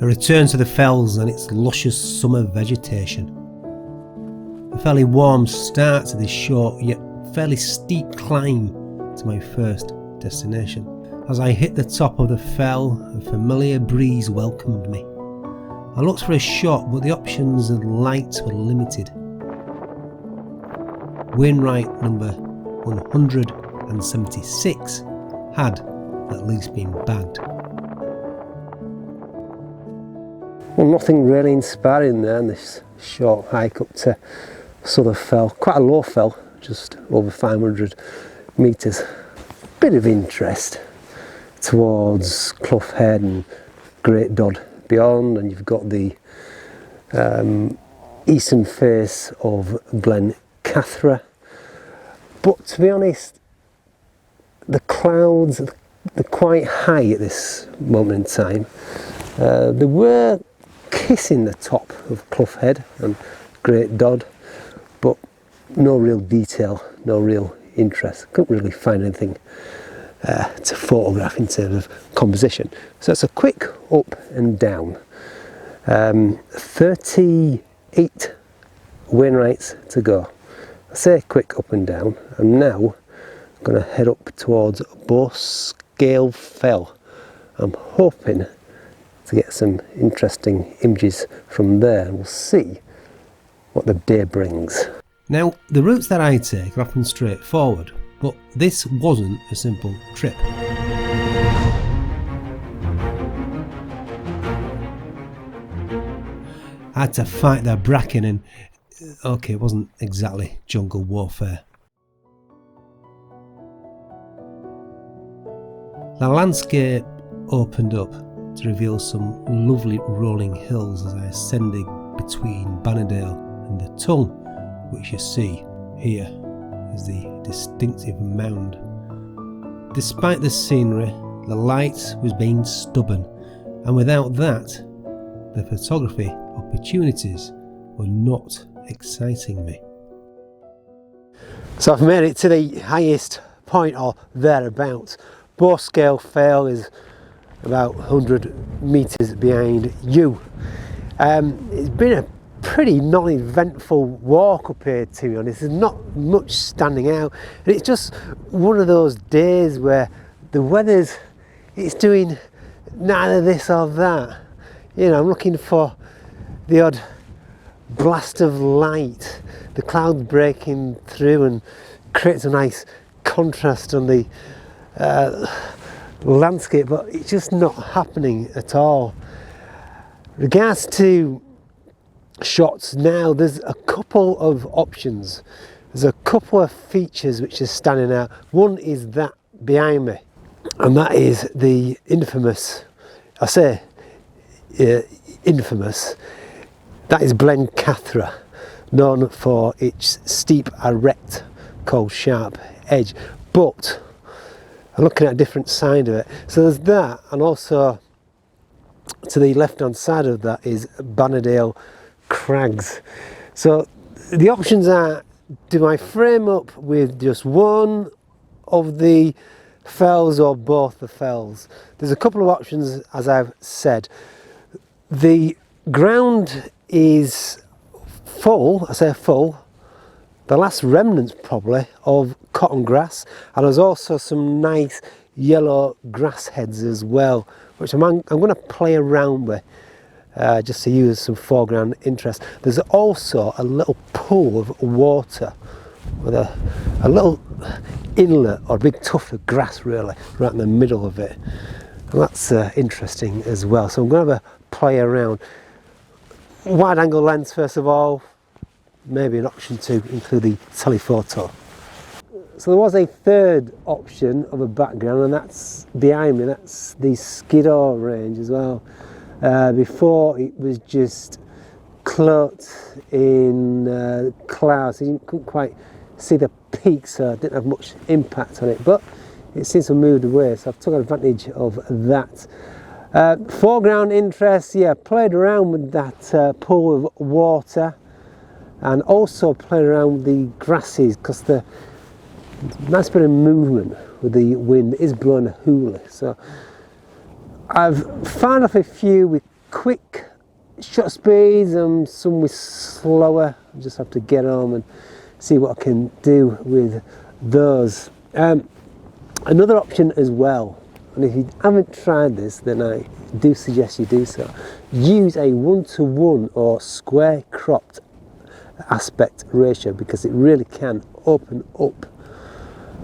A return to the fells and its luscious summer vegetation. A fairly warm start to this short yet fairly steep climb to my first destination. As I hit the top of the fell, a familiar breeze welcomed me. I looked for a shot, but the options and lights were limited. Wainwright number 176 had at least been bagged. Well, nothing really inspiring there in this short hike up to Southern Fell. Quite a low fell, just over 500 metres. Bit of interest towards Clough Head and Great Dod beyond, and you've got the eastern face of Blencathra. But to be honest, the clouds are quite high at this moment in time. They were kissing the top of Clough Head and Great Dod, but no real detail, no real interest. Couldn't really find anything to photograph in terms of composition. So it's a quick up and down. 38 Wainwrights to go. I say quick up and down. I'm now going to head up towards Bowscale Fell. I'm hoping to get some interesting images from there, and we'll see what the day brings. Now, the routes that I take are often straightforward, but this wasn't a simple trip. I had to fight that bracken and, okay, it wasn't exactly jungle warfare. The landscape opened up to reveal some lovely rolling hills as I ascended between Bannerdale and the Tongue, which you see here is the distinctive mound. Despite the scenery, the light was being stubborn, and without that, the photography opportunities were not exciting me. So I've made it to the highest point or thereabouts. Bowscale Fell is about 100 metres behind you. It's been a pretty non-eventful walk up here, to be honest. There's not much standing out, and it's just one of those days where the weather's, it's doing neither this or that. You know, I'm looking for the odd blast of light, the clouds breaking through and creates a nice contrast on the landscape, but it's just not happening at all. Regards to shots now, there's a couple of options. There's a couple of features which are standing out. One is that behind me, and that is the infamous, I say infamous, that is Blencathra, known for its steep erect called Sharp Edge. But I'm looking at a different side of it. So there's that, and also to the left hand side of that is Bannerdale Crags. So the options are, do I frame up with just one of the fells or both the fells? There's a couple of options, as I've said. The ground is full, I say full, the last remnants probably of cotton grass, and there's also some nice yellow grass heads as well, which I'm going to play around with just to use some foreground interest. There's also a little pool of water with a little inlet or a big tuft of grass really right in the middle of it, and that's interesting as well. So I'm going to have a play around. Wide angle lens first of all, maybe an option to include the telephoto. So there was a third option of a background, and that's behind me, that's the Skiddaw range as well. Before it was just cloaked in clouds, so you couldn't quite see the peaks, so I didn't have much impact on it, but it seems to have moved away, so I've taken advantage of that. Foreground interest, yeah, played around with that pool of water, and also played around with the grasses, because the nice bit of movement with the wind is blowing a hoolie. So I've found off a few with quick shot speeds and some with slower. I just have to get home and see what I can do with those. Another option as well, and if you haven't tried this, then I do suggest you do so. Use a 1:1 or square cropped aspect ratio, because it really can open up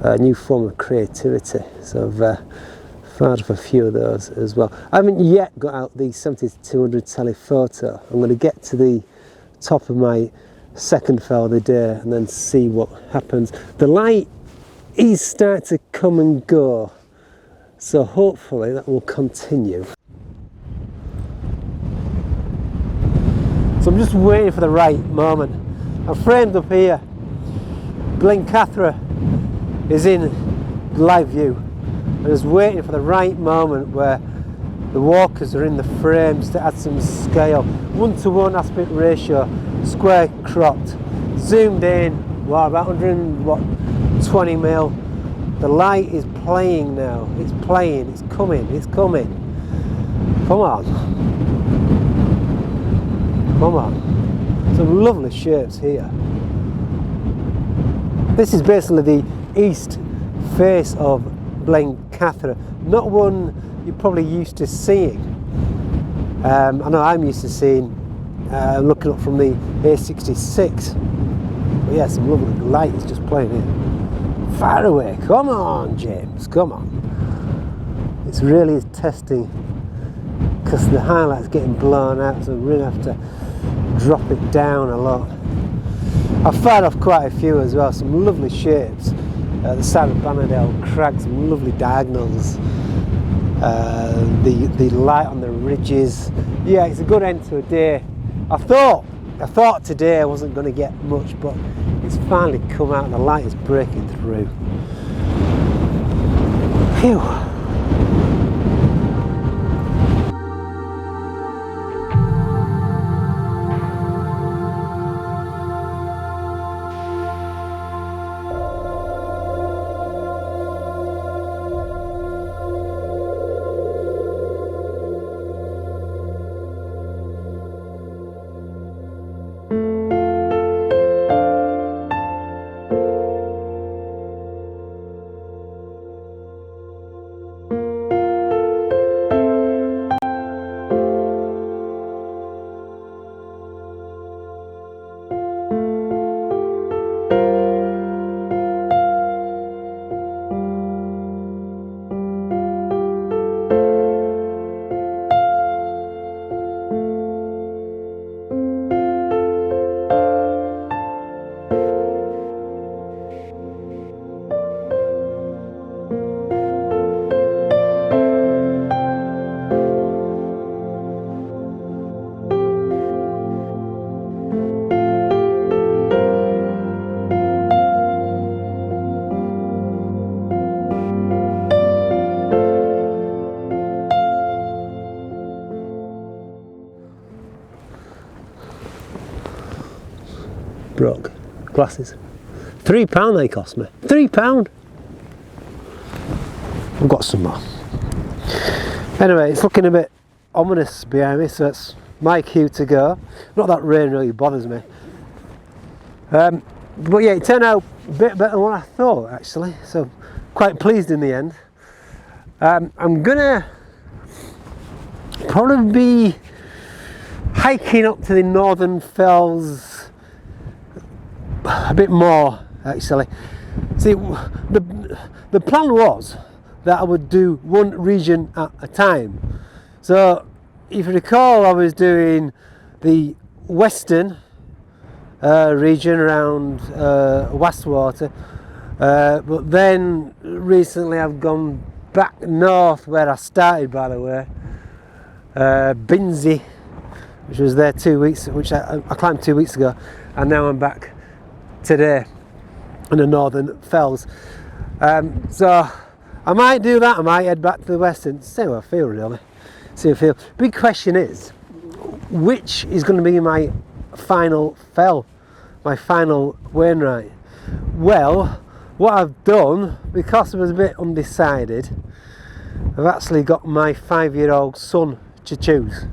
a new form of creativity. So I've fired up a few of those as well. I haven't yet got out the 70-200 telephoto. I'm going to get to the top of my second fell of the day and then see what happens. The light is starting to come and go, so hopefully that will continue. So I'm just waiting for the right moment. I'm framed up here. Blencathra is in live view. I'm just waiting for the right moment where the walkers are in the frames to add some scale. 1:1 aspect ratio, square cropped, zoomed in, what, about 120 mil. The light is playing now. It's playing, it's coming, it's coming. Come on. Come on. Some lovely shapes here. This is basically the east face of Blencathra, not one you're probably used to seeing. I know I'm used to seeing, looking up from the A66. But yeah, some lovely light is just playing here. Far away, come on James, come on. It's really testing, because the highlight's getting blown out, so we really have to drop it down a lot. I've fired off quite a few as well, some lovely shapes. The side of Banadale Crag, some lovely diagonals. The light on the ridges. Yeah, it's a good end to a day. I thought today I wasn't going to get much, but it's finally come out and the light is breaking through. Phew. Broke glasses. £3 they cost me. £3. I've got some more. Anyway, it's looking a bit ominous behind me, so it's my cue to go. Not that rain really bothers me. But yeah, it turned out a bit better than what I thought actually, so quite pleased in the end. I'm gonna probably be hiking up to the northern fells a bit more actually. See, the plan was that I would do one region at a time. So if you recall, I was doing the western region around Westwater, but then recently I've gone back north where I started, by the way, Binsey, which was there 2 weeks, which I climbed 2 weeks ago, and now I'm back today in the northern fells. So I might do that, I might head back to the west and see how I feel really. See how I feel. Big question is, which is going to be my final fell, my final Wainwright? Well, what I've done, because I was a bit undecided, I've actually got my 5-year-old son to choose.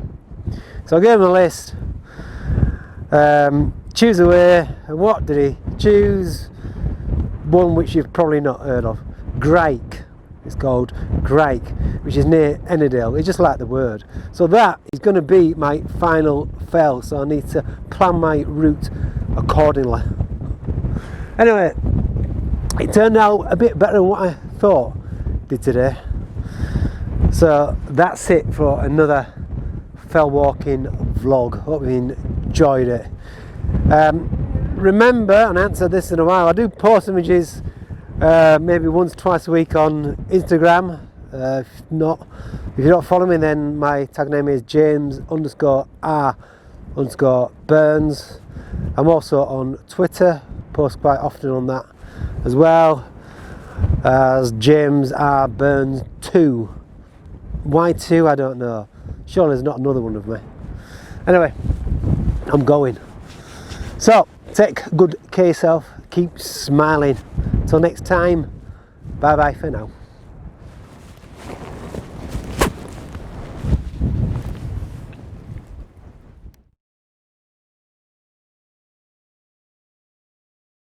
So I gave him a list. Choose a way, and what did he choose? One which you've probably not heard of, Grake. It's called Grake, which is near Ennerdale. It's just like the word. So that is going to be my final fell, so I need to plan my route accordingly. Anyway, it turned out a bit better than what I thought it did today. So that's it for another fell walking vlog. Hope you enjoyed it. Remember, and I haven't said this in a while, I do post images maybe once, twice a week on Instagram. If you don't follow me, then my tag name is James_R_Burns. I'm also on Twitter, post quite often on that as well, as James R. Burns 2. Why 2? I don't know. Surely there's not another one of me. Anyway, I'm going. So, take good care of yourself, keep smiling. Till next time, bye bye for now.